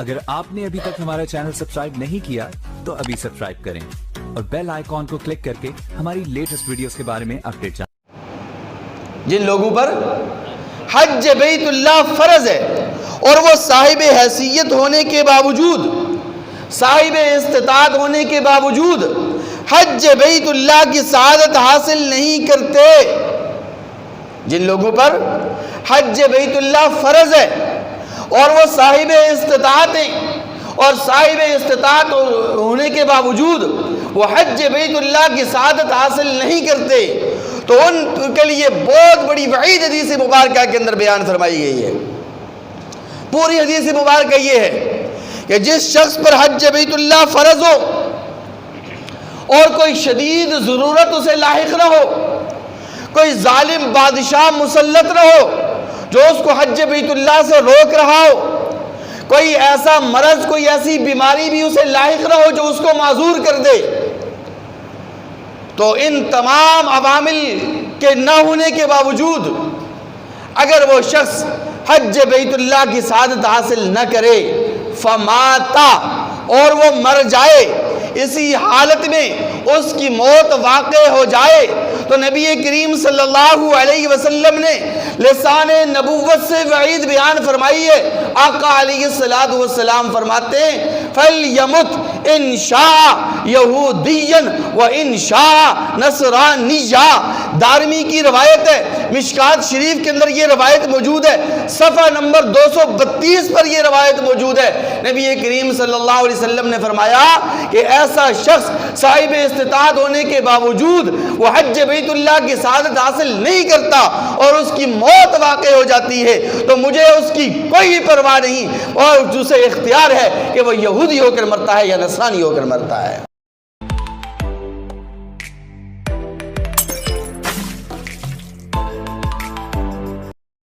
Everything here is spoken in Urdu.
اگر آپ نے ابھی تک ہمارا چینل سبسکرائب نہیں کیا تو ابھی سبسکرائب کریں اور بیل آئیکن کو کلک کر کے ہماری لیٹسٹ ویڈیوز کے بارے میں اپڈیٹ جانیں۔ جن لوگوں پر حج بیت اللہ فرض ہے اور وہ صاحب حیثیت ہونے کے باوجود، صاحب استطاعت ہونے کے باوجود حج بیت اللہ کی سعادت حاصل نہیں کرتے، جن لوگوں پر حج بیت اللہ فرض ہے اور وہ صاحب استطاعت ہیں اور صاحب استطاعت ہونے کے باوجود وہ حج بیت اللہ کی سعادت حاصل نہیں کرتے، تو ان کے لیے بہت بڑی وعید حدیث مبارکہ کے اندر بیان فرمائی گئی ہے۔ پوری حدیث مبارکہ یہ ہے کہ جس شخص پر حج بیت اللہ فرض ہو اور کوئی شدید ضرورت اسے لاحق نہ ہو، کوئی ظالم بادشاہ مسلط نہ ہو جو اس کو حج بیت اللہ سے روک رہا ہو، کوئی ایسا مرض، کوئی ایسی بیماری بھی اسے لاحق نہ ہو جو اس کو معذور کر دے، تو ان تمام عوامل کے نہ ہونے کے باوجود اگر وہ شخص حج بیت اللہ کی سعادت حاصل نہ کرے، فماتا، اور وہ مر جائے، اسی حالت میں اس کی موت واقع ہو جائے، تو نبی کریم صلی اللہ علیہ وسلم نے لسان نبوت سے وعید بیان فرمائی ہے۔ آقا علیہ السلام فرماتے ہیں فَلْيَمُتْ إِنْ شَاءَ يَهُودِيًّا وَإِنْ شَاءَ نَصْرَانِيًّا۔ دارمی کی روایت ہے، مشکات شریف کے اندر یہ روایت موجود ہے، صفحہ نمبر 232 پر یہ روایت موجود ہے۔ نبی کریم صلی اللہ علیہ وسلم نے فرمایا کہ ایسا شخص صاحب استطاعت ہونے کے باوجود وہ حج بیت اللہ کی سعادت حاصل نہیں کرتا اور اس کی موت واقع ہو جاتی ہے، تو مجھے اس کی کوئی پرواہ نہیں، اور اسے اختیار ہے کہ وہ یہودی ہو کر مرتا ہے یا نصرانی ہو کر مرتا ہے۔